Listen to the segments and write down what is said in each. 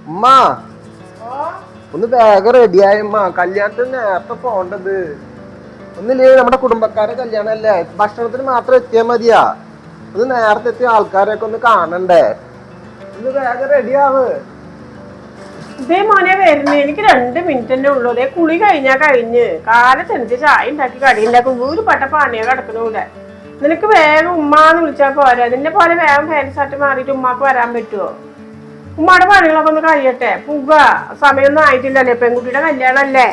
ഉമ്മ ഒന്ന് വേഗം റെഡിയായമ്മ, കല്യാണത്തിന് നേരത്തെ പോണ്ടത്. ഒന്നില്ലേ, നമ്മുടെ കുടുംബക്കാരെ കല്യാണല്ലേ, ഭക്ഷണത്തിന് മാത്രം എത്തിയാ മതിയാ. ഒന്ന് നേരത്തെ എത്തിയ ആൾക്കാരെയൊക്കെ ഒന്ന് കാണണ്ടേ. ഒന്ന് വേഗം റെഡിയാവ്. ഇതേ മോനെ വരുന്നേ, എനിക്ക് 2 മിനിറ്റ് തന്നെ ഉള്ളൂ. അതേ കുളി കഴിഞ്ഞ് കാലത്ത് എനിക്ക് ചായ ഉണ്ടാക്കി കടി ഉണ്ടാക്കും. ഒരു പട്ട പാനിയ കിടക്കണൂടെ. നിനക്ക് വേഗം ഉമ്മാന്ന് വിളിച്ചാൽ പോരാ. നിന്നെ പോലെ വേഗം പാന്റ് ഷർട്ട് മാറിയിട്ട് ഉമ്മാക്ക് വരാൻ പറ്റുമോ? ഉമ്മയുടെ പണികളൊക്കെ ഒന്ന് കഴിയട്ടെ. പുക സമയമൊന്നും ആയിട്ടില്ലല്ലേ, പെൺകുട്ടിയുടെ കല്യാണല്ലേ.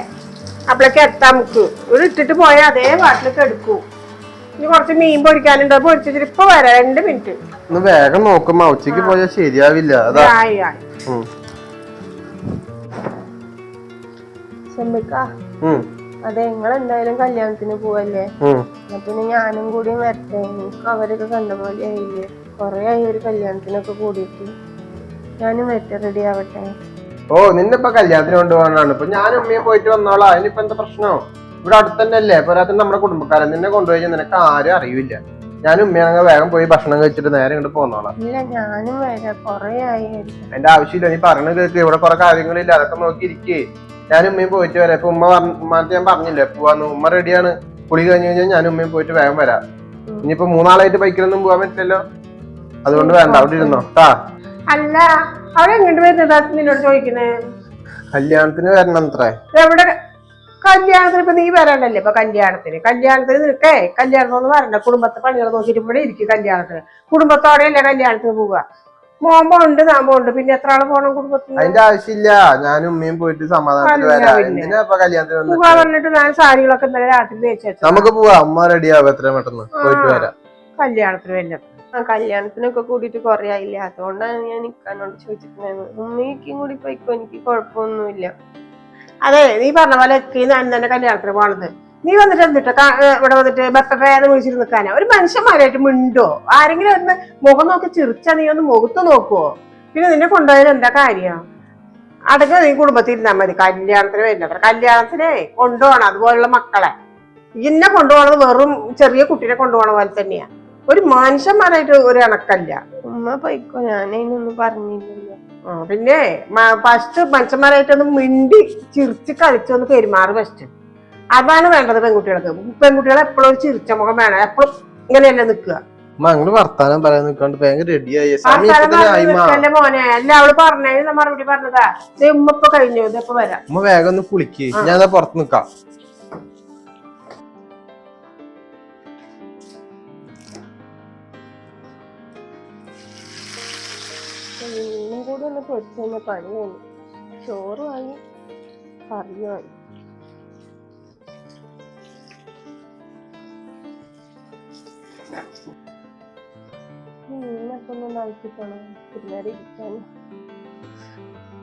അപ്പോഴേക്ക് എത്താം. നമുക്ക് ഒരു ഇട്ടിട്ട് പോയാൽ അതേ പാട്ടിലേക്ക് എടുക്കൂ. ഇനി കുറച്ച് മീൻ പൊരിക്കാനുണ്ട്, പൊരിച്ചിട്ട് ഇപ്പൊ വരാം. 2 മിനിറ്റ് ഒന്ന് വേഗം നോക്കുമ്പോ ഉച്ചക്ക് പോയാൽ ശരിയാവില്ല. അതാ അതെ, നിങ്ങൾ എന്തായാലും കല്യാണത്തിന് പോവല്ലേ, പിന്നെ ഞാനും കൂടി വരട്ടെ. എനിക്ക് അവരൊക്കെ കണ്ട പോലെ ആയില്ലേ, കൊറേ ആയി ഒരു കല്യാണത്തിനൊക്കെ കൂടിയിട്ട്. ഞാനും വരട്ടെ, റെഡി ആവട്ടെ. ഓ, നിന്നിപ്പോ കല്യാണത്തിന് കൊണ്ടുപോകാനാണ്. ഇപ്പൊ ഞാനും ഉമ്മയും പോയിട്ട് വന്നോളാം. അതിനിപ്പോ എന്താ പ്രശ്നോ? ഇവിടെ അടുത്ത് തന്നെ അല്ലേ, പോരാത്ത നമ്മുടെ കുടുംബക്കാരൻ. നിന്നെ കൊണ്ടുപോയി നിനക്ക് ആരും അറിയില്ല. ഞാനും ഉമ്മയാണെങ്കിൽ വേഗം പോയി ഭക്ഷണം കഴിച്ചിട്ട് നേരെ ഇങ്ങോട്ട് പോന്നോളാം. ഇല്ല, ഞാനും വരാം, കൊറേ ആയി. അതിന്റെ ആവശ്യമില്ല, നീ പറഞ്ഞത് കേൾക്ക്. ഇവിടെ കുറെ കാര്യങ്ങളില്ല, അതൊക്കെ നോക്കിയിരിക്കേ. ഞാനും ഉമ്മയും പോയിട്ട് വരാം. ഇപ്പൊ ഉമ്മ ഞാൻ പറഞ്ഞില്ലേ പോവാന്ന്. ഉമ്മ റെഡിയാണ്. കുളി കഴിഞ്ഞ് കഴിഞ്ഞാൽ ഞാനും ഉമ്മയും പോയിട്ട് വേഗം വരാം. ഇനിയിപ്പോ 3 ആളായിട്ട് ബൈക്കിലൊന്നും പോകാൻ പറ്റില്ലല്ലോ, അതുകൊണ്ട് വേണ്ട, അവിടെ ഇരുന്നോ ട്ടാ. അല്ല, അവിടെ എങ്ങോട്ട് വരുന്നതാ നിന്നോട് ചോദിക്കുന്നേ? കല്യാണത്തിന് വരണം അത്രേ. എവിടെ കല്യാണത്തിന്? ഇപ്പൊ നീ വരണ്ടല്ലേ ഇപ്പൊ കല്യാണത്തിന് നിൽക്കേ. കല്യാണത്തിന് വരണ്ട, കുടുംബത്തെ പണികൾ നോക്കിയിട്ട് ഇവിടെ ഇരിക്കും. കല്യാണത്തിന് കുടുംബത്തോടെയല്ലേ കല്യാണത്തിന് പോവുക. മോമ്പുണ്ട് നാമ്പുണ്ട്, പിന്നെ എത്ര ആള് പോണം കുടുംബത്തിന്? അതിന്റെ ആവശ്യമില്ല, ഞാനും ഉമ്മയും പോയിട്ട് സമാധാനത്തിൽ വരാം. എന്തിനാ ഇപ്പൊ കല്യാണത്തിന് പറഞ്ഞിട്ട് ഞാൻ സാരികളൊക്കെ ഇന്നലെ രാത്രി തേച്ച് വെച്ചു. നമുക്ക് പോവാം. ഉമ്മ റെഡിയാവും എത്രയും പെട്ടെന്ന്, പോയിട്ട് വരാം. കല്യാണത്തിന് വല്ല കല്യാണത്തിനൊക്കെ കൂടിയിട്ട് കൊറേ ആയില്ലേ, അതുകൊണ്ടാണ് ഞാൻ നിക്കാനോട് ചോദിച്ചിട്ടുണ്ടായിരുന്നത്. ഉമ്മയ്ക്കും കൂടി പോയിക്കോ, എനിക്ക് കുഴപ്പമൊന്നുമില്ല. അതെ, നീ പറഞ്ഞ പോലെ ഞാൻ തന്നെ കല്യാണത്തിന് പോണത്. നീ വന്നിട്ട് എന്നിട്ട് ഇവിടെ വന്നിട്ട് ബർത്ത്ഡേന്ന് വിളിച്ചിട്ട് നിൽക്കാനാ? ഒരു മനുഷ്യന്മാരായിട്ട് മിണ്ടോ? ആരെങ്കിലും ഒന്ന് മുഖം നോക്കി ചിരിച്ചാ നീ ഒന്ന് മുഖത്ത് നോക്കുവോ? പിന്നെ നിന്നെ കൊണ്ടുപോയാൽ എന്താ കാര്യം? അടക്കം നീ കുടുംബത്തിൽ ഇരുന്നാൽ മതി. കല്യാണത്തിന് വരുന്നത്ര കല്യാണത്തിനെ കൊണ്ടുപോകണം. അതുപോലുള്ള മക്കളെ ഇന്നെ കൊണ്ടുപോകണത് വെറും ചെറിയ കുട്ടീനെ കൊണ്ടുപോകണ പോലെ തന്നെയാ. ഒരു മനുഷ്യന്മാരായിട്ട് ഒരു ഇണക്കല്ല. ഉമ്മ പോയിക്കോ, ഞാനതിനൊന്നും പറഞ്ഞില്ലല്ലോ. പിന്നെ ഫസ്റ്റ് മനുഷ്യന്മാരായിട്ടൊന്ന് മിണ്ടി ചിരിച്ച് കളിച്ചൊന്ന് പെരുമാറ് ഫസ്റ്റ്. അതാണ് വേണ്ടത് പെൺകുട്ടികൾക്ക്. പെൺകുട്ടികൾ എപ്പോഴും ഒരു ചിരിച്ച മുഖം വേണം. എപ്പോഴും ഇങ്ങനെയല്ലേ നിക്കുക. വർത്താനം പറയാൻ നിൽക്കാണ്ട് ഭയങ്കര റെഡിയായി മോനെ. അല്ല, അവള് പറഞ്ഞ മറുപടി പറഞ്ഞതാ. ഉമ്മ ഇപ്പൊ കഴിഞ്ഞു, ഇതെപ്പോ വരാം. ഉമ്മ വേഗം ഒന്ന് കുളിക്ക്, ഞാൻ പുറത്ത് നിക്കാം. മീനും കൂടി ഒന്ന് പൊരിച്ചു കഴിഞ്ഞ പണി കഴിഞ്ഞു. ചോറുമായി, കറിയുമായി. മീനൊക്കെ ഒന്ന് ഉണ്ടാക്കിക്കണം, പിന്നീട് ഇരിക്കാനും.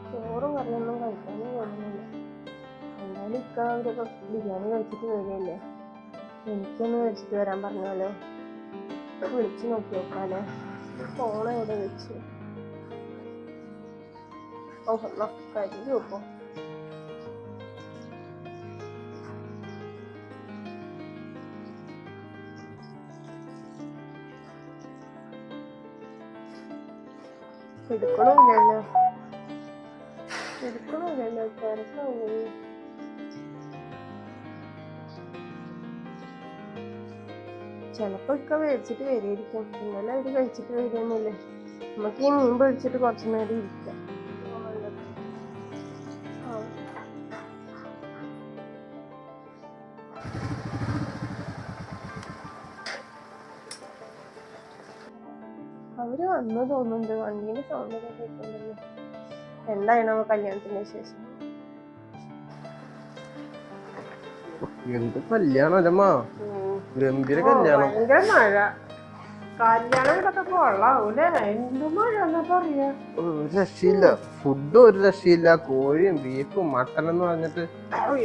ചോറും കറിയൊന്നും കഴിക്കാനും തോന്നുന്നില്ല. എന്നാലും അവരൊക്കെ ബിരിയാണി കഴിച്ചിട്ട് വരികയല്ലേ, എനിക്കൊന്ന് കഴിച്ചിട്ട് വരാൻ പറഞ്ഞാലോ. വിളിച്ചു നോക്കി നോക്കാല്ലേ. ഫോൺ എവിടെ വെച്ച്? കരിഞ്ഞു നോക്കോ? എടുക്കണില്ലല്ലോ. തിരക്കാവുന്നു. ചിലപ്പോ ഒക്കെ മേടിച്ചിട്ട് വരികയായിരിക്കും. ഇന്നലെ അവര് കഴിച്ചിട്ട് വരികയെന്നല്ലേ. നമുക്ക് ഈ മീൻ പൊഴിച്ചിട്ട് കുറച്ചു നേരം ഇരിക്കാം. അവര് വന്നു തോന്നുന്നുണ്ട്. വണ്ടീന്റെ സൗണ്ട് കേൾക്കുന്നുണ്ടല്ലോ. എന്തായാലും കല്യാണത്തിന് ശേഷം എന്ത് കല്യാണമല്ലമ്മ, ഗംഭീര കല്യാണം. ഭയങ്കര മഴ. കല്യാണം ഇതൊക്കെ കൊള്ളാവൂലേ? എന്ത് മഴ എന്നാ പറയാ. ഒരു രക്ഷയില്ല, ഫുഡും ഒരു രക്ഷയില്ല. കോഴിയും ബീഫും മട്ടൻ എന്ന് പറഞ്ഞിട്ട്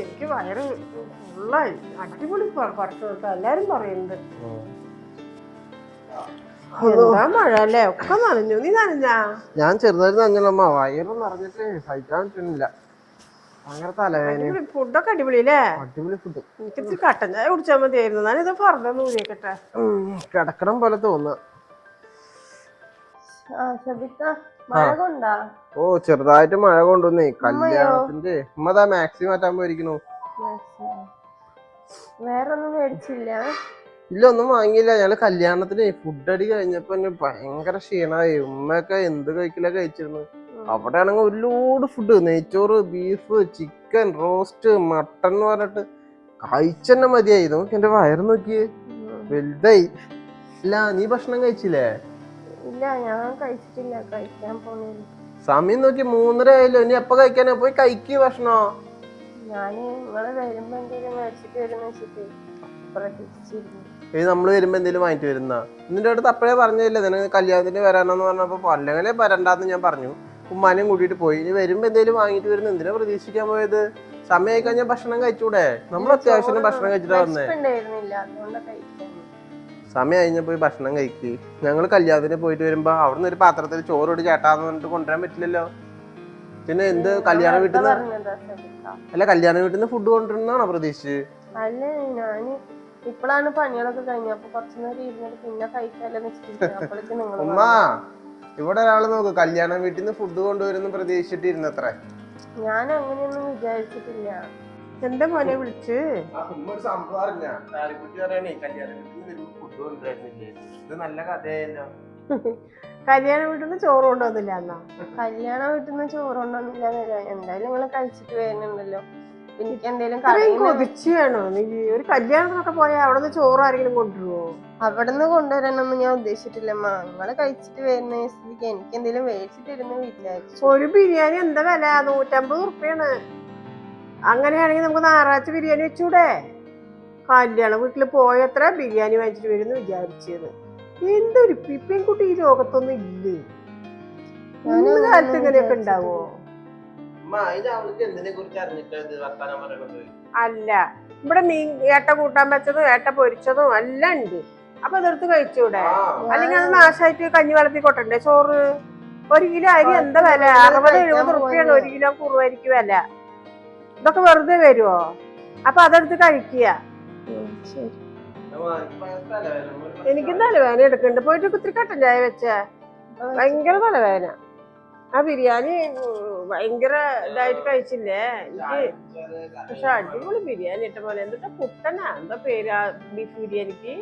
എനിക്ക് വയറ് ഫുള്ളായി. അടിപൊളി കുറച്ച് എല്ലാരും പറയുന്നുണ്ട്. എന്താ മഴ അല്ലേ, ഒക്കെ നനഞ്ഞു. നീ നനഞ്ഞാ? ഞാൻ ചെറുതായിരുന്നു നനഞ്ഞമ്മ, വയറും നിറഞ്ഞിട്ട് സഹിക്കാൻ പറ്റുന്നില്ല. ഭയങ്കര തലവേദന. ഫുഡൊക്കെ അടിപൊളി അല്ലേ? അടിപൊളി ഫുഡ്. എനിക്ക് കട്ടൻ ചായ കുടിച്ചാൽ മതിയായിരുന്നു. ഞാനിത് പറഞ്ഞൊന്നും ഊരിക്കട്ടെ. കിടക്കണം പോലെ തോന്നുക. ആ ശ്രദ്ധിക്ക മഴ കൊണ്ടാ ഓ ചെറുതായിട്ട് മഴ കൊണ്ടുവന്നേ കല്യാണത്തിന്റെ ഉമ്മതാ മാക്സി മാറ്റാൻ പോയിരിക്കണു. വേറൊന്നും മേടിച്ചില്ല? ഇല്ല ഒന്നും വാങ്ങിയില്ല. ഞങ്ങള് കല്യാണത്തിന് ഫുഡ് അടി കഴിഞ്ഞപ്പോ ഭയങ്കര ക്ഷീണമായി. ഉമ്മയൊക്കെ എന്ത് കഴിച്ചിരുന്നു. അവിടെ ആണെങ്കിൽ ഒരു ലോഡ് ഫുഡ്, നെയ്ച്ചോറ്, ബീഫ്, ചിക്കൻ, റോസ്റ്റ്, മട്ടൻ എന്ന് പറഞ്ഞിട്ട് കഴിച്ചെന്നെ മതിയായി. നമുക്ക് എന്റെ വയറ് നോക്കിയേ വലുതായി. ഇല്ല നീ ഭക്ഷണം കഴിച്ചില്ലേ? ഇല്ല ഞാൻ കഴിച്ചിട്ടില്ല, കഴിക്കാൻ പോണില്ല. സമയം നോക്കി 3:30 ആയല്ലോ. ഇനി എപ്പ കഴിക്കാനാ? പോയി കഴിക്ക് ഭക്ഷണോ. ഞാന് നിങ്ങള് വരുമ്പോ എന്തെങ്കിലും മേടിച്ചിട്ട് വരുന്ന വെച്ചിട്ട് പ്രതീക്ഷിച്ചിരുന്നു. നമ്മള് വരുമ്പോ എന്തെങ്കിലും വാങ്ങിട്ട് വരുന്ന? നിന്റെ അടുത്ത് അപ്പഴേ പറഞ്ഞില്ലേ നിനക്ക് കല്യാണത്തിന് വരാനെന്ന് പറഞ്ഞപ്പോ അല്ലെങ്കിൽ വരണ്ടാന്ന് ഞാൻ പറഞ്ഞു. ഉമ്മാനെയും കൂട്ടിട്ട് പോയി. ഇനി വരുമ്പോ എന്തെങ്കിലും വാങ്ങിട്ട് വരുന്ന എന്തിനാ പ്രതീക്ഷിക്കാൻ പോയത്? സമയമായി കഴിഞ്ഞാൽ ഭക്ഷണം കഴിച്ചൂടെ? നമ്മൾ അത്യാവശ്യം ഭക്ഷണം കഴിച്ചിട്ടാ വന്നേ. സമയം കഴിഞ്ഞ പോയി ഭക്ഷണം കഴിക്ക്. ഞങ്ങള് കല്യാണത്തിന് പോയിട്ട് വരുമ്പോ അവിടുന്ന് ഒരു പാത്രത്തിൽ ചോറോട് ചേട്ടാന്ന് പറഞ്ഞിട്ട് കൊണ്ടുവരാൻ പറ്റില്ലല്ലോ. പിന്നെ എന്ത് കല്യാണ വീട്ടിൽ നിന്ന് അല്ല, കല്യാണ വീട്ടിൽ നിന്ന് ഫുഡ് കൊണ്ടുവരുന്നാണോ പ്രതീക്ഷിച്ച്? അല്ല ഞാന് ഇപ്പഴാണ് പണികളൊക്കെ കഴിഞ്ഞു. അപ്പൊ കുറച്ചു നേരം ഇരുന്നിട്ട് പിന്നെ കഴിക്കാല്ലോ. ഉമ്മ ഇവിടെ ഒരാള് നോക്ക്, കല്യാണ വീട്ടിൽ നിന്ന് ഫുഡ് കൊണ്ടുവരുന്നു പ്രതീക്ഷിച്ചിട്ടിരുന്നത്രേ. ഞാൻ അങ്ങനെയൊന്നും വിചാരിച്ചിട്ടില്ല. എന്താ മോനെ വിളിച്ച്? നല്ല കഥയായല്ലോ. കല്യാണ വീട്ടിൽ നിന്ന് ചോറ് കൊണ്ടുവന്നില്ല എന്നാ? കല്യാണ വീട്ടിൽ നിന്ന് ചോറ് കൊണ്ടുവന്നില്ല. എന്തായാലും നിങ്ങള് കഴിച്ചിട്ട് വരുന്നുണ്ടല്ലോ. എനിക്ക് എന്തെങ്കിലും കൊതിച്ചു വേണോ നീ? ഒരു കല്യാണത്തിനൊക്കെ പോയാൽ അവിടെ നിന്ന് ചോറ് ആരെങ്കിലും കൊണ്ടുവരുവോ? അവിടെ നിന്ന് കൊണ്ടുവരാനൊന്നും ഞാൻ ഉദ്ദേശിച്ചിട്ടില്ലമ്മ. നിങ്ങള് കഴിച്ചിട്ട് വരുന്ന സ്ഥിതിക്ക് എനിക്ക് എന്തെങ്കിലും മേടിച്ചിട്ട് വരുന്ന വിചാരിച്ചു. ഒരു ബിരിയാണി എന്താ വില? 150 ഉറുപ്പ്യാണ്. അങ്ങനെയാണെങ്കിൽ നമുക്ക് ഞായറാഴ്ച ബിരിയാണി വെച്ചൂടെ? കല്യാണ വീട്ടിൽ പോയത്ര ബിരിയാണി വാങ്ങിച്ചിട്ട് വരുന്നു വിചാരിച്ചത്. എന്തൊരു പെൺകുട്ടി ഈ ലോകത്തൊന്നും ഇല്ലേ? ഇന്ന് കാലത്ത് ഇങ്ങനെയൊക്കെ ഉണ്ടാവോ? അല്ല, ഇവിടെ നീ ഏട്ട കൂട്ടാൻ വെച്ചതും ഏട്ട പൊരിച്ചതും എല്ലാം ഉണ്ട്. അപ്പൊ അതെടുത്ത് കഴിച്ചൂടെ? അല്ലെങ്കിൽ അത് നാശമായിട്ട് കഞ്ഞി വളർത്തി കൊട്ടണ്ടേ ചോറ്? 1 കിലോ അരി എന്താ വില? 60-70 ഉറുപ്പ്യാണ് 1 കിലോ കുറുവരിക്ക് വില. ഇതൊക്കെ വെറുതെ വരുവോ? അപ്പൊ അതെടുത്ത് കഴിക്കുക. എനിക്കും തലവേദന എടുക്കുന്നുണ്ട്. പോയിട്ട് ഇത്തിരി കട്ടൻ ചായ വെച്ചേ. ഭയങ്കര തലവേദന. ആ ബിരിയാണി ഭയങ്കര ഇതായിട്ട് കഴിച്ചില്ലേ എനിക്ക്. പക്ഷെ അടിപൊളി ബിരിയാണി ഇട്ട പോലെ. എന്നിട്ട് കുട്ടനാ എന്താ പേര് ആ ബീഫ് ബിരിയാണിക്ക്?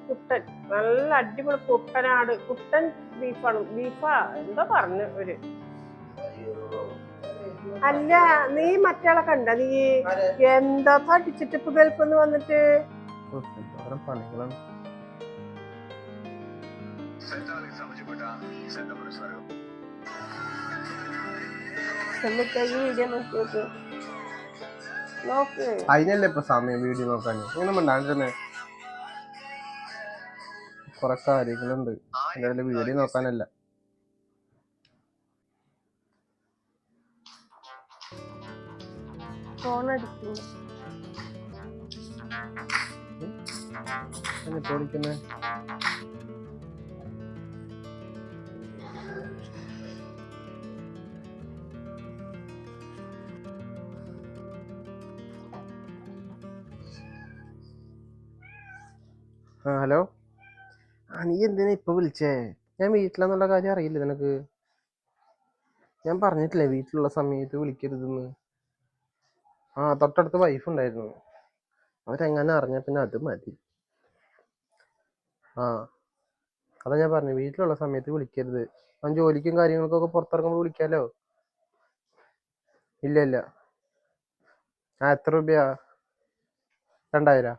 കുട്ടൻ. നല്ല അടിപൊളി കുട്ടനാട് കുട്ടൻ ബീഫാണ്. ബീഫാ എന്താ പറഞ്ഞു ഒരു. അല്ല നീ മറ്റാളെ കണ്ട? നീ എന്താ തടിച്ചിട്ട് ഇപ്പൊ ഗൾഫിന്ന് വന്നിട്ട്? അതിനല്ലേ ഇപ്പൊ സമയം വീഡിയോ നോക്കാൻ? ഇങ്ങനെ മിണ്ടാണ്ടിരുന്നേ. കൊറേ കാര്യങ്ങളുണ്ട് എന്തായാലും വീഡിയോ നോക്കാനല്ല. ഫോൺ അടിക്കുന്നു. ഹലോ. നീ എന്തിനാ ഇപ്പൊ വിളിച്ചേ? ഞാൻ വീട്ടിലെന്നുള്ള കാര്യം അറിയില്ല നിനക്ക്? ഞാൻ പറഞ്ഞിട്ടില്ലേ വീട്ടിലുള്ള സമയത്ത് വിളിക്കരുതെന്ന്? തൊട്ടടുത്ത് വൈഫ് ഉണ്ടായിരുന്നു. അവരെങ്ങനെ അറിഞ്ഞ പിന്നെ അത് മതി. അതാ ഞാൻ പറഞ്ഞു വീട്ടിലുള്ള സമയത്ത് വിളിക്കരുത്. അവൻ ജോലിക്കും കാര്യങ്ങൾക്കൊക്കെ പുറത്തിറങ്ങുമ്പോൾ വിളിക്കാലോ. ഇല്ല. എത്ര രൂപയാ? 2000?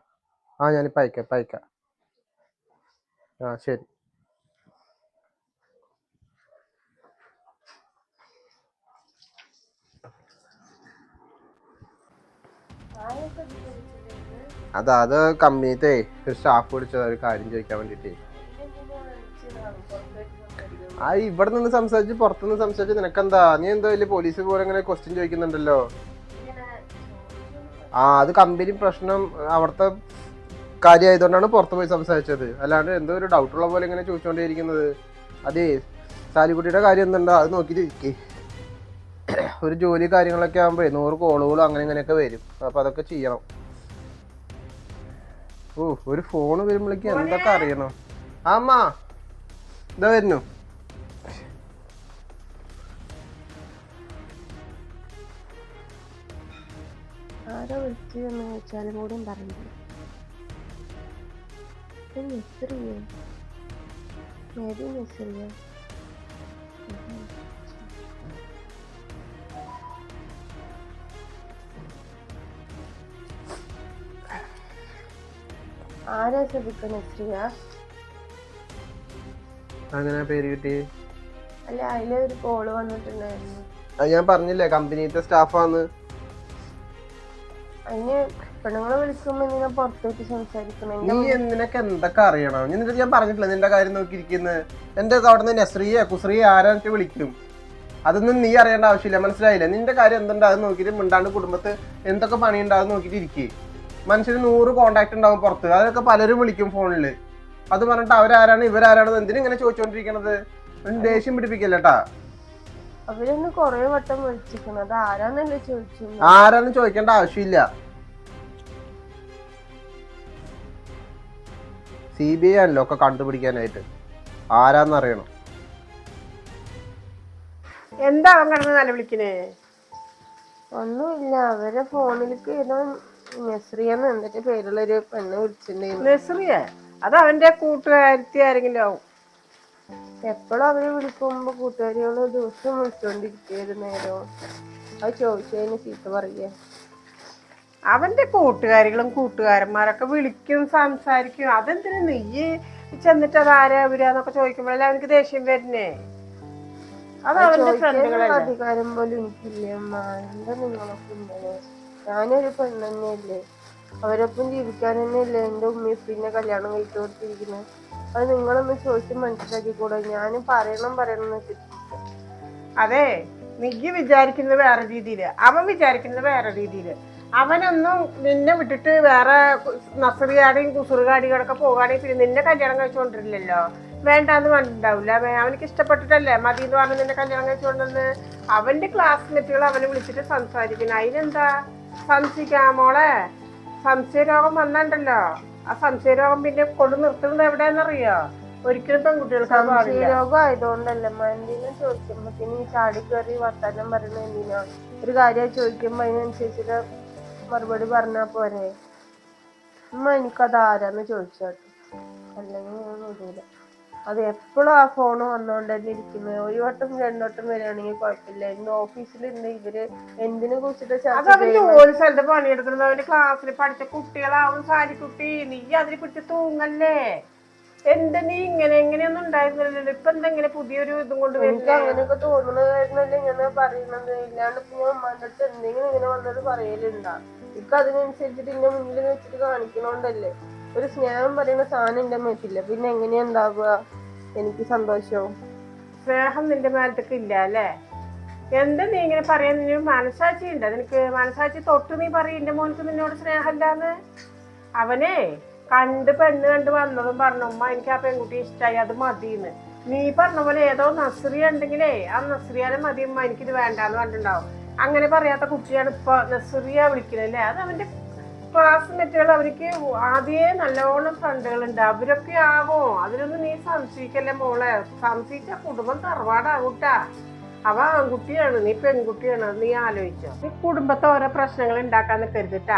ഞാനിപ്പോ അയക്കാം. ശരി. അത് കമ്പനിത്തെ ഒരു സ്റ്റാഫ് വിളിച്ചത് ഒരു കാര്യം ചോദിക്കാൻ വേണ്ടിട്ടേ. ഇവിടെ നിന്ന് സംസാരിച്ച് പുറത്തുനിന്ന് സംസാരിച്ച് നിനക്കെന്താ? നീ എന്തോ വലിയ പോലീസ് പോലെ ഇങ്ങനെ ക്വസ്റ്റ്യൻ ചോദിക്കുന്നുണ്ടല്ലോ. അത് കമ്പനി പ്രശ്നം അവിടുത്തെ കാര്യമായതുകൊണ്ടാണ് പുറത്ത് പോയി സംസാരിച്ചത്. അല്ലാണ്ട് എന്തോ ഒരു ഡൗട്ടുള്ള പോലെ ഇങ്ങനെ ചോദിച്ചുകൊണ്ടേയിരിക്കുന്നത്. അതേ സാലിക്കുട്ടിയുടെ കാര്യം എന്തുണ്ടോ അത് നോക്കിയിട്ട് ഇരിക്കേ. ഒരു ജോലി കാര്യങ്ങളൊക്കെ ആകുമ്പോഴേ 100 കോളുകളും അങ്ങനെ ഇങ്ങനെയൊക്കെ വരും. അപ്പൊ അതൊക്കെ ചെയ്യണം. ഒരു ഫോണ് വരുമ്പോഴേക്കും എന്തൊക്കെ അറിയണം. അമ്മ ഇതാ വരുന്നു. ആരാ വിളിച്ചു എന്ന് ചോദിച്ചാലും കൂടെ പറഞ്ഞില്ല. നെസറിയോ? ഏത് നെസറിയോ? ആരാ ശ്രദ്ധിക്ക നെസറിയ? അങ്ങനെ പേര് കിട്ടി? അല്ല, അതിലൊരു കോള് വന്നിട്ടുണ്ടായിരുന്നു. അത് ഞാൻ പറഞ്ഞില്ലേ കമ്പനിത്തെ സ്റ്റാഫാന്ന്. അതിന് പെണ്ണുങ്ങളെ വിളിക്കുമ്പോ എന്തിനാ പുറത്തേക്ക് സംസാരിക്കണം? നീ നിനക്ക് എന്തൊക്കെ അറിയണം? എന്നിട്ട് ഞാൻ പറഞ്ഞിട്ടില്ല നിന്റെ കാര്യം നോക്കിയിരിക്കുന്നത്. എന്റെ അവിടെ നിന്ന് നസ്രിയെ കുസ്രിയെ ആരായിട്ട് വിളിക്കും, അതൊന്നും നീ അറിയേണ്ട ആവശ്യമില്ല. മനസ്സിലായില്ല? നിന്റെ കാര്യം എന്തുണ്ട് അത് നോക്കിയിട്ട് മിണ്ടാണ്ട് കുടുംബത്ത് എന്തൊക്കെ പണി ഉണ്ടാവും നോക്കിയിട്ട് ഇരിക്കും. മനുഷ്യന് 100 കോണ്ടാക്ട് ഉണ്ടാവും പുറത്ത്, അതൊക്കെ പലരും വിളിക്കും ഫോണില്. അത് പറഞ്ഞിട്ട് അവരാരാണ് ഇവരാരാണെന്ന് എന്തിനും ഇങ്ങനെ ചോദിച്ചോണ്ടിരിക്കണത്? ദേഷ്യം പിടിപ്പിക്കല്ലേട്ടാ. അവരൊന്ന് കൊറേ വട്ടം വിളിച്ചിരിക്കണം, അത് ആരാന്നല്ലേ ചോദിച്ചു. ആരാന്ന് ചോദിക്കേണ്ട ആവശ്യമില്ല. CBI ആണല്ലോ ഒക്കെ കണ്ടുപിടിക്കാനായിട്ട്, ആരാന്നറിയണം. എന്താ അവൻ കിടന്ന് നല്ല വിളിക്കണേ? ഒന്നുമില്ല, അവരെ ഫോണിലേക്ക് ഏതോ നസ്രിയെന്ന് എന്നിട്ട് പേരുള്ളൊരു പെണ്ണ് വിളിച്ചിട്ടുണ്ടായിരുന്നു. നസ്രിയ? അത് അവന്റെ കൂട്ടുകാരത്തി ആരെങ്കിലും ആവും. എപ്പോഴും അവര് വിളിക്കുമ്പോ കൂട്ടുകാരികള് ദിവസം വിളിച്ചോണ്ടിരിക്കുന്നു. നേരോ അത് ചോദിച്ചതിന് ചീത്ത പറയ. അവന്റെ കൂട്ടുകാരികളും കൂട്ടുകാരന്മാരൊക്കെ വിളിക്കും, സംസാരിക്കും. അതെന്തിനാ നീ ചെന്നിട്ട് അത് ആരാ അവരാന്നൊക്കെ ചോദിക്കുമ്പോഴല്ലേ അവനക്ക് ദേഷ്യം വരുന്നേ? അത് അവന്റെ ഫ്രണ്ടുകളല്ലേ. അധികാരം പോലും എനിക്കില്ല അമ്മ. എന്താ നിങ്ങളൊക്കെ ഇങ്ങനെ? ഞാനൊരു പെണ്ണന്നെയല്ലേ, അവരൊപ്പം ജീവിക്കാൻ തന്നെയല്ലേ എന്റെ ഉമ്മയും പിന്നെ കല്യാണം കഴിച്ചു കൊടുത്തിരിക്കുന്നത്. അത് നിങ്ങളൊന്ന് ചോദിച്ച് മനസ്സിലാക്കിക്കൂടെ? ഞാനും പറയണം വെച്ചിട്ട്. അതെ, നീ വിചാരിക്കുന്നത് വേറെ രീതിയില്, അവൻ വിചാരിക്കുന്നത് വേറെ രീതിയില്. അവനൊന്നും നിന്നെ വിട്ടിട്ട് വേറെ നസറിയാടെയും കുസറുകാടികളൊക്കെ പോകുകയാണെങ്കിൽ പിന്നെ നിന്നെ കല്യാണം കഴിച്ചുകൊണ്ടിരില്ലല്ലോ. വേണ്ടാന്ന് പറഞ്ഞിട്ടുണ്ടാവില്ല. അവനക്ക് ഇഷ്ടപ്പെട്ടിട്ടല്ലേ മതി എന്ന് പറഞ്ഞ് നിന്നെ കല്യാണം കഴിച്ചുകൊണ്ടെന്ന്. അവന്റെ ക്ലാസ്മേറ്റുകൾ അവനെ വിളിച്ചിട്ട് സംസാരിക്കണം. അതിനെന്താ സംശയിക്കാം മോളെ? സംശയരോഗം വന്നിട്ടുണ്ടല്ലോ, ആ സംശയരോഗം പിന്നെ കൊണ്ട് നിർത്തുന്നത് എവിടെയാണെന്നറിയോ? ഒരിക്കലും പെൺകുട്ടികൾക്ക് സംശയരോഗം ആയതുകൊണ്ടല്ലേ എന്തിനും ചോദിക്കുമ്പോ ഈ ചാടി കയറി വർത്താനം പറയുന്നത് എന്തിനാ? ഒരു കാര്യം ചോദിക്കുമ്പോ അതിനനുസരിച്ചിട്ട് മറുപടി പറഞ്ഞാ പോരെ. ഉമ്മ എനിക്കത് ആരാന്ന് ചോദിച്ചോട്ടെ, അല്ലെങ്കിൽ ഞാൻ വിടൂല. അത് എപ്പോഴും ആ ഫോണ് വന്നോണ്ട് തന്നെ ഇരിക്കുന്നത്. ഒരു വട്ടം 2 വട്ടം വരികയാണെങ്കിൽ കുഴപ്പമില്ല. ഇന്ന് ഓഫീസിലുണ്ട് ഇവര് എന്തിനെ കുറിച്ചിട്ട് ജോലി സ്ഥലത്ത് പണിയെടുക്കുന്നത്. അവന്റെ ക്ലാസ്സിൽ പഠിച്ച കുട്ടികളാവും. സാരിക്കുട്ടി, നീ അതിനെ പിടിച്ച് തൂങ്ങല്ലേ? എന്താ നീ എങ്ങനെയൊന്നും ഉണ്ടായിരുന്നില്ലല്ലോ, ഇപ്പൊ എന്തെങ്ങനെ പുതിയൊരു ഇതും കൊണ്ട് എനിക്ക് അങ്ങനെയൊക്കെ തോന്നുന്നതായിരുന്നല്ലേ ഇങ്ങനെ പറയുന്നത്. ഇല്ലാണ്ട് ഇപ്പൊ ഞാൻ ഉമ്മാന്റെ അടുത്ത് എന്തെങ്കിലും ഇങ്ങനെ വന്നത് പറയലുണ്ടാ? ഇക്ക് അതിനനുസരിച്ചിട്ട് എന്റെ മുന്നിൽ വെച്ചിട്ട് കാണിക്കണോണ്ടല്ലേ. ഒരു സ്നേഹം പറയുന്ന സാധനം എന്റെ മേത്തില്ല, പിന്നെ എങ്ങനെയാ ഉണ്ടാവുക എനിക്ക് സന്തോഷവും? സ്നേഹം നിന്റെ മേലത്തേക്ക് ഇല്ല അല്ലേ? എന്താ നീ ഇങ്ങനെ പറയാൻ? നിന്നെ മനസാക്ഷി ഉണ്ട്? നിനക്ക് മനസാക്ഷി തൊട്ട് നീ പറയും എന്റെ മോനക്ക് നിന്നോട് സ്നേഹമില്ലാന്ന്? അവനെ പെണ്ണ് കണ്ട് വന്നതും പറഞ്ഞു ഉമ്മ എനിക്ക് ആ പെൺകുട്ടി ഇഷ്ടമായി, അത് മതിന്ന്. നീ പറഞ്ഞ പോലെ ഏതോ നസ്രിയ ഉണ്ടെങ്കിലേ ആ നസ്രിയാനെ മതി ഉമ്മ, എനിക്കിത് വേണ്ടാന്ന് പറഞ്ഞിട്ടുണ്ടാവും. അങ്ങനെ പറയാത്ത കുട്ടിയാണ് ഇപ്പൊ നസ്രിയ വിളിക്കണല്ലേ. അത് അവന്റെ ക്ലാസ്മേറ്റുകൾ, അവർക്ക് ആദ്യമേ നല്ലോണം ഫ്രണ്ടുകളുണ്ട്. അവരൊക്കെ ആവോ? അതിലൊന്നും നീ സംശയിക്കല്ലേ മോളെ. സംശയിച്ച കുടുംബം തറവാടാകൂട്ടാ. അവ ആൺകുട്ടിയാണ്, നീ പെൺകുട്ടിയാണ്. നീ ആലോചിച്ചോ? നീ കുടുംബത്തെ ഓരോ പ്രശ്നങ്ങൾ ഉണ്ടാക്കാൻ നിൽക്കരുതിട്ടാ.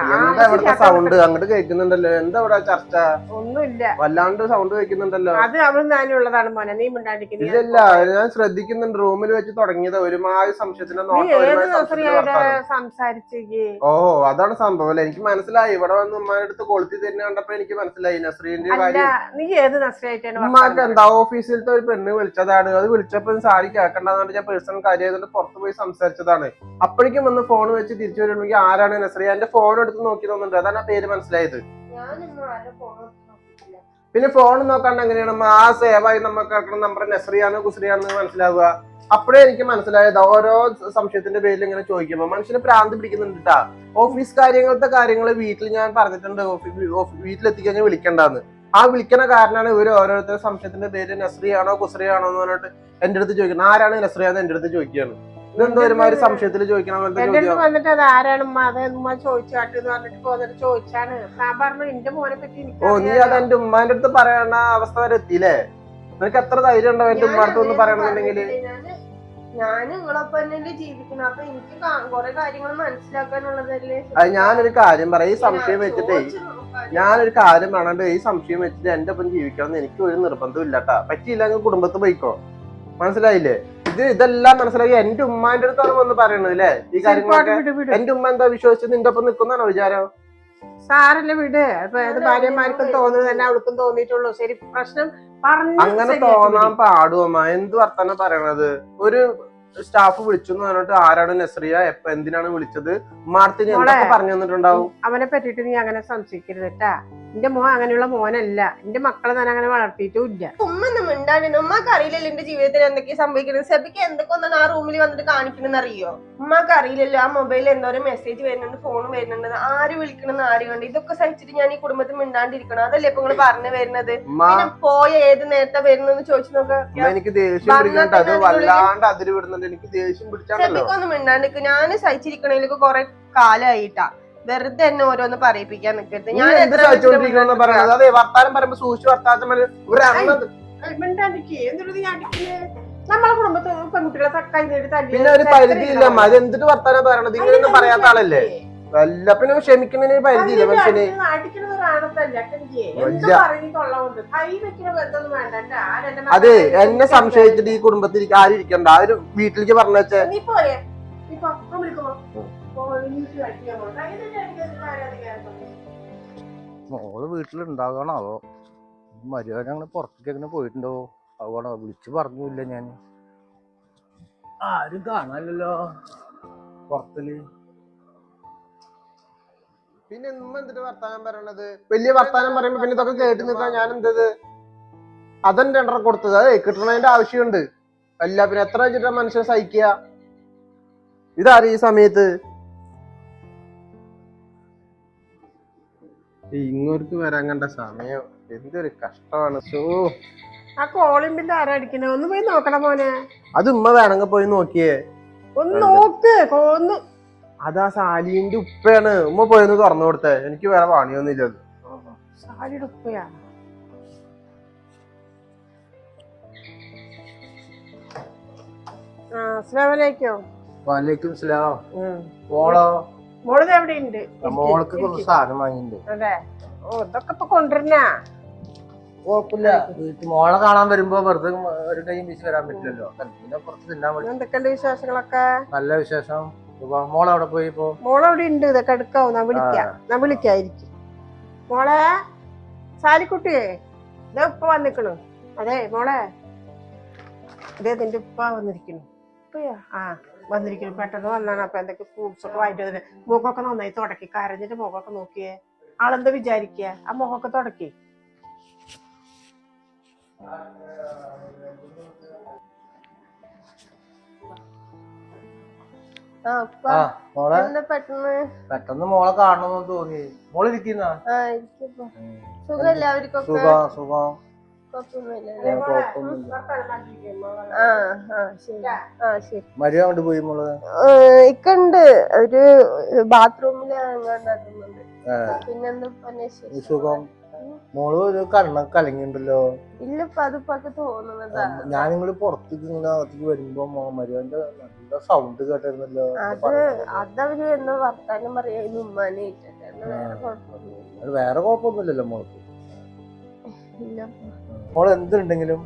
സൗണ്ട് അങ്ങോട്ട് കേൾക്കുന്നുണ്ടല്ലോ, എന്താ ഇവിടെ ചർച്ച? ഒന്നുമില്ല, വല്ലാണ്ട് സൗണ്ട് കേൾക്കുന്നുണ്ടല്ലോ. അത് അവൾ ഞാനുള്ളതാണ് മോനെ, നീ മിണ്ടാണ്ടിരിക്കുന്നു. ഇല്ല, ഞാൻ ശ്രദ്ധിക്കുന്നുണ്ട്. റൂമിൽ വെച്ച് തുടങ്ങിയത് ഒരുമാതിരി സംശയത്തിന്റെ സംസാരിച്ചേ. ഓ, അതാണ് സംഭവം അല്ലെ? എനിക്ക് മനസ്സിലായി. ഇവിടെ വന്ന് ഉമ്മാന്റെ അടുത്ത് കൊളുത്തി തന്നെ കണ്ടപ്പോ എനിക്ക് മനസ്സിലായി നസ്രീന്റെ കാര്യം. നീ ഏത് നസ്രിയായിട്ടാണ്? ഉമ്മാക്ക് എന്താ ഓഫീസിലത്തെ ഒരു പെണ്ണ് വിളിച്ചതാണ്. അത് വിളിച്ചപ്പോ സാരി കേൾക്കണ്ടെന്ന് ഞാൻ പേഴ്സണൽ കാര്യമായതുകൊണ്ട് പുറത്ത് പോയി സംസാരിച്ചതാണ്. അപ്പോഴേക്കും വന്ന് ഫോൺ വെച്ച് തിരിച്ചു വരുമ്പോഴേക്കും ആരാണ് നസ്രിയ? എന്റെ ഫോൺ എടുത്ത് നോക്കി തോന്നുന്നുണ്ട്, അതാണ് ആ പേര് മനസ്സിലായത്. പിന്നെ ഫോൺ നോക്കാണ്ട് എങ്ങനെയാണ് ആ സേവായി നമുക്ക് കിടക്കുന്ന നമ്പർ നസ്രിയാണോ കുസ്രിയാണെന്ന് മനസ്സിലാവുക? അപ്പോഴേ എനിക്ക് മനസ്സിലായത് ഓരോ സംശയത്തിന്റെ പേരിൽ ഇങ്ങനെ ചോദിക്കുമ്പോ മനുഷ്യന് പ്രാന്ത് പിടിക്കുന്നുണ്ടാ. ഓഫീസ് കാര്യങ്ങൾ വീട്ടിൽ ഞാൻ പറഞ്ഞിട്ടുണ്ട്, വീട്ടിലെത്തിക്കഴിഞ്ഞാൽ വിളിക്കണ്ടെന്ന്. ആ വിളിക്കണ കാരണമാണ് ഇവര് ഓരോരുത്തരുടെ സംശയത്തിന്റെ പേര് നസ്രിയാണോ കുസ്രിയാണോ എന്ന് പറഞ്ഞിട്ട് എന്റെ അടുത്ത് ചോദിക്കണം. ആരാണ് നസ്രിയാന്ന് എന്റെ അടുത്ത് ചോദിക്കുകയാണ്. ഇതെന്തോ ഒരുമാതിരി സംശയത്തിൽ ചോദിക്കണം. വന്നിട്ട് അത് ആരാണ് ചോദിച്ചാട്ടെന്ന് പറഞ്ഞിട്ട് പോന്നിട്ട് ചോദിച്ചാണ്. ഞാൻ പറഞ്ഞു എന്റെ മോനെ പറ്റി. ഓ, നീ അത് എന്റെ ഉമ്മാന്റെ അടുത്ത് പറയണ അവസ്ഥ വരെ എത്തിയില്ലേ? നിനക്ക് എത്ര ധൈര്യം ഉണ്ടോ എന്റെ ഉമ്മാർക്ക് ഒന്ന് പറയണമെന്നുണ്ടെങ്കിൽ? ഞാൻ നിങ്ങളൊപ്പം തന്നെ ജീവിക്കണം. അപ്പൊ എനിക്ക് കൊറേ കാര്യങ്ങൾ മനസ്സിലാക്കാനുള്ളതല്ലേ. അത് ഞാനൊരു കാര്യം പറയാം, ഈ സംശയം വെച്ചിട്ടേ ഞാനൊരു കാര്യം പറഞ്ഞിട്ട് ഈ സംശയം വെച്ചിട്ട് എന്റെ ഒപ്പം ജീവിക്കണം എന്ന് എനിക്ക് ഒരു നിർബന്ധം ഇല്ലട്ടാ. പറ്റിയില്ലെങ്കിൽ കുടുംബത്തിൽ പോയിക്കോ, മനസ്സിലായില്ലേ? ഇതെല്ലാം മനസ്സിലാക്കി എന്റെ ഉമ്മാന്റെ അടുത്താണ് വന്ന് പറയണത് അല്ലേ ഈ കാര്യങ്ങളൊക്കെ. എന്റെ ഉമ്മ എന്താ വിശ്വസിച്ച് നിന്റെ ഒപ്പം നിൽക്കുന്നാണോ വിചാരം? സാരല്ല വിട്. അപ്പൊ ഏത് ഭാര്യമാർക്കും തോന്നുന്നത് തന്നെ അവൾക്കും തോന്നിയിട്ടുള്ളൂ. ശരി, പ്രശ്നം അങ്ങനെ തോന്നാൻ പാടുവമ്മ. എന്ത് വർത്താനം പറയണത്? ഒരു സ്റ്റാഫ് വിളിച്ചു എന്ന് പറഞ്ഞിട്ട് ആരാണ് നസ്രിയ, എപ്പ എന്തിനാണ് വിളിച്ചത്, മാർത്തിന് എന്തൊക്കെ പറഞ്ഞു തന്നിട്ടുണ്ടാവും. അവനെ പറ്റിട്ട് നീ അങ്ങനെ സംശയിക്കരുത് കേട്ടാ. എന്റെ മോൻ അങ്ങനെയുള്ള മോനല്ല. എന്റെ മക്കളെ ഞാൻ അങ്ങനെ വളർത്തിയിട്ടും ഇല്ല. ഉമ്മൊന്നും മിണ്ടാണ്ടിരുന്നു. ഉമ്മക്ക് അറിയില്ലല്ലോ എന്റെ ജീവിതത്തിൽ എന്തൊക്കെയാ സംഭവിക്കുന്നത്. സെബിക്ക് എന്തൊക്കെ ഒന്നാണ് ആ റൂമിൽ വന്നിട്ട് കാണിക്കണെന്ന് അറിയോ? ഉമ്മക്ക് അറിയില്ലല്ലോ ആ മൊബൈലിൽ എന്തോരം മെസ്സേജ് വരുന്നുണ്ട്, ഫോൺ വരുന്നുണ്ട്, ആര് വിളിക്കണമെന്ന് ആര് കണ്ട്. ഇതൊക്കെ സഹിച്ചിട്ട് ഞാൻ ഈ കുടുംബത്തിൽ മിണ്ടാണ്ടിരിക്കണം. അതല്ലേ ഇപ്പൊ നിങ്ങള് പറഞ്ഞു വരുന്നത്? പിന്നെ പോയ ഏത് നേരത്തെ വരുന്നെന്ന് ചോദിച്ചു നോക്കാം. എനിക്ക് ദേഷ്യം പിടിക്കുന്നുണ്ട്, അത് വല്ലാണ്ട് അതിര് വിടുന്നുണ്ട്. എനിക്ക് ദേഷ്യം പിടിച്ചാണല്ലോ. സെബിക്കൊന്നും മിണ്ടാണ്ടിരിക്കും. ഞാൻ സഹിച്ചിരിക്കണേലേക്ക് കൊറേ കാലമായിട്ടാ. വെറുതെ എന്നെ ഓരോന്ന് പറയിപ്പിക്കാൻ നിൽക്കരുത്. ഞാൻ പറയുന്നത് അതെ വർത്താനം പറയുമ്പോ സൂക്ഷിച്ച് വർത്താനം നമ്മളെ കുടുംബത്തിൽ പെൺകുട്ടികളെ തക്കായി നേടി തല്ലി. പിന്നെ ഒരു പരിധിയില്ല. അത് എന്തിട്ട് വർത്താനം പറയണത്? ഇങ്ങനെയൊന്നും പറയാത്ത ആളല്ലേ. വല്ല പിന്നെ ക്ഷമിക്കുന്നതിന് പരിധിയില്ല മനുഷ്യന്. അതെ, എന്നെ സംശയിച്ചിട്ട് ഈ കുടുംബത്തിൽ ആരും ഇരിക്കണ്ട. ആരും വീട്ടിലേക്ക് പറഞ്ഞേ. മോള് വീട്ടിലുണ്ടാകണോ? മര്യാദ അങ്ങനെ പുറത്തേക്ക് അങ്ങനെ പോയിട്ടുണ്ടോ? അതുകൊണ്ടോ വിളിച്ചു പറഞ്ഞില്ല ഞാൻ. ആരും കാണാനല്ലോ പുറത്തില്. പിന്നെ എന്തിട്ട് വർത്താനം പറയണത്? വലിയ വർത്താനം പറയുമ്പോ പിന്നെ ഇതൊക്കെ കേട്ട് നിൽക്കാൻ ഞാൻ എന്തത്? അതെന്റെ രണ്ടര കൊടുത്തത്. അതെ, കിട്ടണതിന്റെ ആവശ്യമുണ്ട്. അല്ല പിന്നെ എത്ര വെച്ചിട്ടാ മനുഷ്യൻ സഹിക്കുക? ഇതാരും ഈ സമയത്ത് ഇങ്ങോട്ട് വരാൻ കണ്ട സമയം എന്തൊരു കഷ്ടമാണ്. ആ കോളിംഗ് ബില്ല് ആരാ അടിക്കണേ? ഒന്ന് പോയി നോക്കണം മോനെ. അത് ഉമ്മ വേണമെങ്കിൽ പോയി നോക്കിയേ. ഒന്ന് നോക്ക്. അതാ സാലിന്റെ ഉപ്പയാണ്. ഉമ്മ പോയെന്ന് തുറന്നു കൊടുത്തേ. എനിക്ക് വേറെ പണിയൊന്നുമില്ല. സാലിയുടെ ഉപ്പയാ? അസ്സലാമലൈക്കും. വലൈക്കും സലാം. മോളോ? മോളത് എവിടെ ഉണ്ട്? മോൾക്ക് കുറച്ച് സാധനം വാങ്ങിണ്ട്. അതെ. ഓ, ഇതൊക്കെ ഇപ്പൊ കൊണ്ടുവരുന്ന കുഴപ്പമില്ല. മോളെ കാണാൻ വരുമ്പോ വെറുതെ ഒരു ടൈം വീശി വരാൻ പറ്റില്ലല്ലോ. പിന്നെ പുറത്ത് തിന്നാൻ പറ്റും. എന്തൊക്കെയുണ്ട് വിശേഷങ്ങളൊക്കെ? നല്ല വിശേഷം. മോളെ അവിടെ പോയി ഇപ്പോ? മോളവിടെ ഉണ്ട്. ഇതൊക്കെ എടുക്കാവും. ഞാൻ വിളിക്കായിരിക്കും. മോളെ സാലിക്കുട്ടിയെ, ഇതാ ഉപ്പ വന്നിക്കണു. അതെ മോളെ, ഇതേ നിന്റെ ഉപ്പ വന്നിരിക്കണു. ആ വന്നിരിക്കുന്നു. പെട്ടെന്ന് വന്നാണ്. അപ്പൊ എന്തൊക്കെ ഫ്രൂട്ട്സ് ഒക്കെ വാങ്ങിട്ട് വന്നിട്ട് മുഖമൊക്കെ നന്നായി തുടക്കി. കരഞ്ഞിട്ട് മുഖമൊക്കെ നോക്കിയേ. ആളെന്താ വിചാരിക്കുക? ആ മുഖമൊക്കെ തുടക്കി. പെട്ടെന്ന് മോളെ കാണണമെന്ന് തോന്നി. മോള് ഇരിക്കുന്ന സുഖല്ലേ? അവർക്കൊക്കെ സുഖം. മരിയ കൊണ്ട് പോയി മോള്? ഇക്കണ്ട് ഒരു ബാത്റൂമില് എങ്ങാണ്ടാക്കുന്നുണ്ട്. പിന്നെന്താ സുഖം. മോള് ഒരു കണ്ണൊക്കെ കലങ്ങിണ്ടല്ലോ. ഇല്ലപ്പ അതിപ്പൊക്കെ തോന്നുന്നതാ. ഞാൻ നിങ്ങള് പുറത്തേക്ക് ഇങ്ങനെ അകത്തേക്ക് വരുമ്പോ മരിയന്റെ നല്ല സൗണ്ട് കേട്ടിരുന്നല്ലോ. അതവര് എന്ന് വർത്താനം പറയായിരുന്നു ഉമ്മാനെ. വേറെ കുഴപ്പമൊന്നുമില്ലല്ലോ മോൾക്ക്? മോള് എന്തുണ്ടെങ്കിലും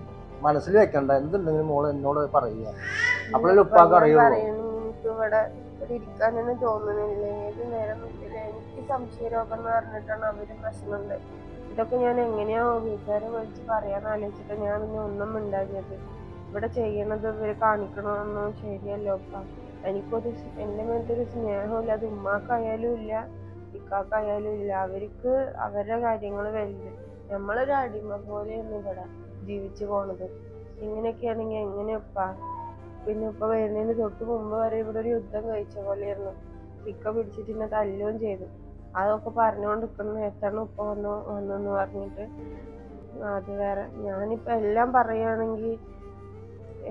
മനസ്സിൽ വെക്കണ്ട. എന്തുണ്ടെങ്കിലും മോള് എന്നോട് പറയുക. അപ്പോഴല്ലേ ഉപ്പാക്ക് അറിയുള്ളൂ. എനിക്ക് ഇവിടെ ഇരിക്കാനൊന്നും തോന്നുന്നില്ല. ഏത് നേരം എനിക്ക് സംശയരോഗം എന്ന് പറഞ്ഞിട്ടാണ് അവര് പ്രശ്നമുണ്ട്. ഇതൊക്കെ ഞാൻ എങ്ങനെയോ വീട്ടുകാരെ വിളിച്ച് പറയാന്ന് ആലോചിച്ചിട്ട് ഞാൻ പിന്നെ ഒന്നും ഉണ്ടാക്കിയത്. ഇവിടെ ചെയ്യണത് ഇവര് കാണിക്കണമെന്നോ ശരിയല്ലോ ഉപ്പ. എനിക്കൊരു എന്റെ മേലത്തൊരു സ്നേഹമില്ല. അത് ഉമ്മാക്കായാലും ഇല്ല, ഇക്കാക്കായാലും ഇല്ല. അവർക്ക് അവരുടെ കാര്യങ്ങൾ വലുത്. നമ്മളൊരു അടിമ പോലെയൊന്നും ഇവിടെ ജീവിച്ചു പോണത്. ഇങ്ങനെയൊക്കെയാണെങ്കിൽ എങ്ങനെയപ്പാ? പിന്നെ ഇപ്പൊ വരുന്നതിന് തൊട്ട് മുമ്പ് വരെ ഇവിടെ ഒരു യുദ്ധം കഴിച്ച പോലെയായിരുന്നു. ഇക്ക പിടിച്ചിട്ട് എന്നെ തല്ലുകയും ചെയ്തു. അതൊക്കെ പറഞ്ഞുകൊണ്ടിരിക്കുന്ന നേരത്താണ് ഉപ്പ വന്നെന്ന് പറഞ്ഞിട്ട്. അത് വേറെ. ഞാനിപ്പോ എല്ലാം പറയുകയാണെങ്കിൽ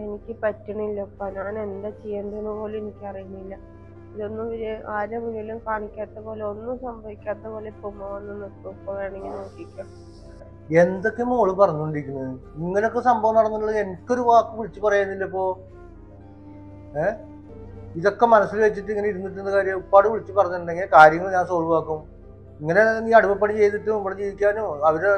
എനിക്ക് പറ്റണില്ലപ്പ. ഞാൻ എന്താ ചെയ്യേണ്ടതെന്ന് പോലും എനിക്കറിയുന്നില്ല. ഇതൊന്നും ആരെ മുന്നിലും കാണിക്കാത്ത പോലെ, ഒന്നും സംഭവിക്കാത്ത പോലെ ഇപ്പൊ ഉമ്മ വന്ന് നിൽക്കും. ഇപ്പൊ വേണമെങ്കിൽ നോക്കിക്കോ. എന്തൊക്കെ മോള് പറഞ്ഞോണ്ടിരിക്കുന്നത്? ഇങ്ങനൊക്കെ സംഭവം നടന്നുള്ളത് എനിക്കൊരു വാക്ക് വിളിച്ചു പറയുന്നില്ല. ഇപ്പോ ഇതൊക്കെ മനസ്സിൽ വെച്ചിട്ട് ഇങ്ങനെ ഇരുന്നിട്ട് കാര്യം ഉപ്പാട് വിളിച്ച് പറഞ്ഞിട്ടുണ്ടെങ്കിൽ കാര്യങ്ങൾ ഞാൻ സോൾവ് ആക്കും. ഇങ്ങനെ നീ അടിമപ്പണി ചെയ്തിട്ടും ഇവിടെ ജീവിക്കാനോ അവര്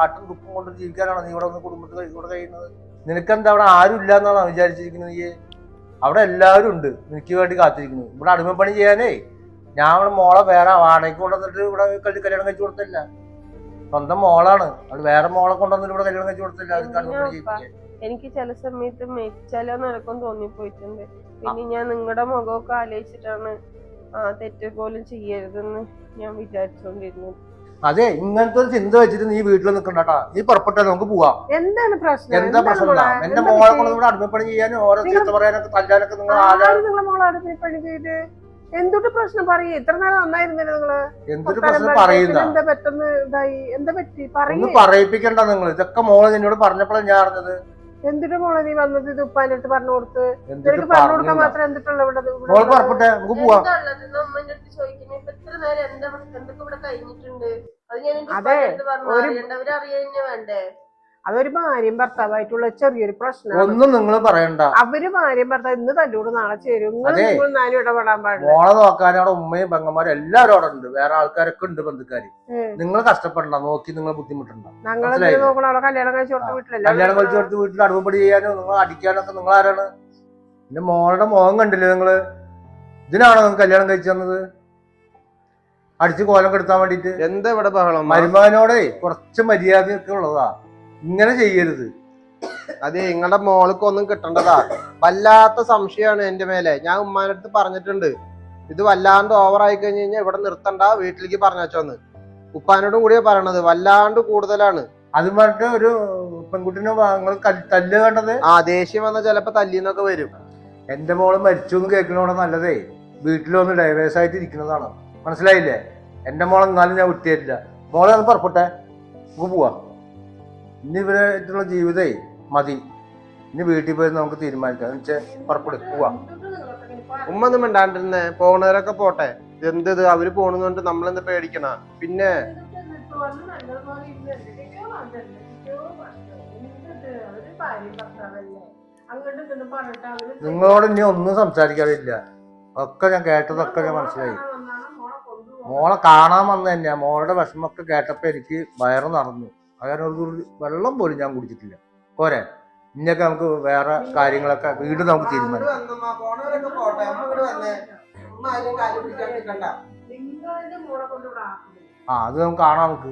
ആട്ടും തുപ്പും കൊണ്ട് ജീവിക്കാനാണോ നീ ഇവിടെ ഒന്ന് കുടുംബത്തിൽ ഇവിടെ കഴിയുന്നത്? നിനക്കെന്താ അവിടെ ആരും ഇല്ല എന്നാണോ വിചാരിച്ചിരിക്കുന്നത്? നീ അവിടെ എല്ലാവരും ഉണ്ട് നിനക്ക് വേണ്ടി കാത്തിരിക്കുന്നു. ഇവിടെ അടിമപ്പണി ചെയ്യാനേ ഞാൻ ഇവിടെ മോളെ വേറെ വാടകയ്ക്ക് കൊണ്ടുവന്നിട്ട് ഇവിടെ കല്യാണം കഴിച്ചു കൊടുത്തില്ല. സ്വന്തം മോളാണ് അത്, വേറെ മോളെ കൊണ്ടുവന്നിട്ട് ഇവിടെ കല്യാണം കഴിച്ചു കൊടുത്തില്ല. അത് അടിമപ്പണി ചെയ്യിപ്പിക്കാൻ എനിക്ക് ചില സമയത്ത് മെച്ചലോ നടക്കും തോന്നിപ്പോയിട്ടുണ്ട്. പിന്നെ ഞാൻ നിങ്ങളുടെ മുഖമൊക്കെ ആലോചിച്ചിട്ടാണ് തെറ്റ് പോലും ചെയ്യരുതെന്ന് ഞാൻ വിചാരിച്ചോണ്ടിരുന്നത്. അതെ, ഇങ്ങനത്തെ ഒരു ചിന്ത വെച്ചിട്ട് നീ വീട്ടിൽ നിൽക്കണ്ടാ. നീ പുറപ്പെട്ടാ നമുക്ക് പോവാം. എന്താണ് പ്രശ്നം? എന്താ പ്രശ്നം? എന്റെ മോളെ കൊണ്ട് ഇവിടെ അടിമപ്പണി ചെയ്യാനും ഓരോ ചീത്ത പറയാനൊക്കെ തല്ലാനൊക്കെ നിങ്ങൾ നിങ്ങളെ മോളെ പണി ചെയ്ത് എന്തൊട്ട് പ്രശ്നം പറയേ? ഇത്ര നേരം നന്നായിരുന്നില്ല നിങ്ങള്? എന്തൊരു പ്രശ്നം പറയുന്ന എന്താ പെട്ടെന്ന് ഇതായി? എന്താ പറ്റി ഒന്ന് പറയിപ്പിക്കണ്ട നിങ്ങൾ. ഇതൊക്കെ മോളെ നിന്നോട് പറഞ്ഞപ്പോഴാണ് ഞാൻ അറിഞ്ഞത്. എന്തിട്ട് മോളെ നീ വന്നത്? ഇത് ഉപ്പാന്റെ അടുത്ത് പറഞ്ഞു കൊടുത്ത് നിനക്ക് പറഞ്ഞു കൊടുക്കാൻ മാത്രം എന്തിട്ടുള്ള ഇവിടെ? മോള് പുറപ്പെട്ടെ നമുക്ക് പോവാം. അമ്മേന്റെ അടുത്ത് ചോദിക്കുന്നത് ഇപ്പൊ ഇത്ര നേരം എന്തൊക്കെ ഇവിടെ കഴിഞ്ഞിട്ടുണ്ട്? അത് ഞാൻ അതെ, അവരറിയാൻ വേണ്ടേ? അതൊരു ഭാര്യയും ഭർത്താവായിട്ടുള്ള ചെറിയൊരു പ്രശ്നമാണ്. ഒന്നും നിങ്ങൾ പറയണ്ട. അവര് ഭാര്യയും ഭർത്താവ് ഇന്ന് തല്ലൂട് നാളെ ചേരും. ഞാനും ഇടപെടാൻ പാടില്ല. മോളെ നോക്കാൻ അവിടെ ഉമ്മയും പെങ്ങന്മാരും എല്ലാവരും അവിടെ ഉണ്ട്. വേറെ ആൾക്കാരൊക്കെ ഉണ്ട്, ബന്ധുക്കാര്. നിങ്ങൾ കഷ്ടപ്പെടണ്ട, നോക്കി നിങ്ങൾ ബുദ്ധിമുട്ടുണ്ട. ഞങ്ങളെ നോക്കണം. അവളെ കല്യാണം കഴിച്ചു കൊടുത്ത വീട്ടിലല്ല. കല്യാണം കഴിച്ചു കൊടുത്ത് വീട്ടിൽ അടിമപ്പടി ചെയ്യാനോ നിങ്ങൾ അടിക്കാനൊക്കെ നിങ്ങൾ ആരാണ്? എന്റെ മോളുടെ മുഖം കണ്ടില്ലേ നിങ്ങള്? ഇതിനാണോ നിങ്ങൾ കല്യാണം കഴിച്ചു തന്നത്? അടിച്ച് കോലം കെടുത്താൻ വേണ്ടിട്ട്? എന്താ ഇവിടെ ബഹളം? മരുമകനോടെ കുറച്ച് മര്യാദയൊക്കെ ഉള്ളതാ, ഇങ്ങനെ ചെയ്യരുത്. അതെ, നിങ്ങളുടെ മോൾക്ക് ഒന്നും കിട്ടണ്ടതാ. വല്ലാത്ത സംശയമാണ് എന്റെ മേലെ. ഞാൻ ഉമ്മാന്റെ അടുത്ത് പറഞ്ഞിട്ടുണ്ട്, ഇത് വല്ലാണ്ട് ഓവറായി കഴിഞ്ഞ് കഴിഞ്ഞാൽ ഇവിടെ നിർത്തണ്ട, വീട്ടിലേക്ക് പറഞ്ഞോന്ന്. ഉപ്പാനോടും കൂടിയാ പറയണത്. വല്ലാണ്ട് കൂടുതലാണ്. അത് പറഞ്ഞിട്ട് ഒരു പെൺകുട്ടിനെ നിങ്ങൾ തല്ല് കണ്ടത്? ദേഷ്യം വന്നാൽ ചിലപ്പോ തല്ലിന്നൊക്കെ വരും. എന്റെ മോള് മരിച്ചു എന്ന് കേൾക്കണോടെ നല്ലതേ വീട്ടിൽ വന്ന് ഡൈവേഴ്സ് ആയിട്ട് ഇരിക്കുന്നതാണ്. മനസ്സിലായില്ലേ? എന്റെ മോളെ എന്നാലും ഞാൻ വിട്ടുതരില്ല. മോളെ ഒന്ന് പുറപ്പെട്ടെ, നമുക്ക് പോവാ. ഇനി ഇവരായിട്ടുള്ള ജീവിതേ മതി. ഇനി വീട്ടിൽ പോയി നമുക്ക് തീരുമാനിക്കാം. എന്ന് വെച്ചാൽ പുറപ്പെടും, പോവാ. ഉമ്മ ഒന്നും മിണ്ടാണ്ടിരുന്നേ. പോണവരൊക്കെ പോട്ടെ. എന്തത് അവര് പോണെന്നുകൊണ്ട് നമ്മളെന്താ പേടിക്കണ? പിന്നെ നിങ്ങളോട് ഇനി ഒന്നും സംസാരിക്കാറില്ല. ഒക്കെ ഞാൻ കേട്ടതൊക്കെ ഞാൻ മനസ്സിലായി. മോളെ കാണാൻ വന്ന തന്നെയാ. മോളുടെ വിഷമൊക്കെ കേട്ടപ്പോ എനിക്ക് വയറ് നിറഞ്ഞു. അങ്ങനെ ഒരു വെള്ളം പോലും ഞാൻ കുടിച്ചിട്ടില്ല. പോരെ, ഇനിയൊക്കെ നമുക്ക് വേറെ കാര്യങ്ങളൊക്കെ വീട് നമുക്ക് തീരുമാനിക്കാം. അത് നമുക്ക് കാണാം. നമുക്ക്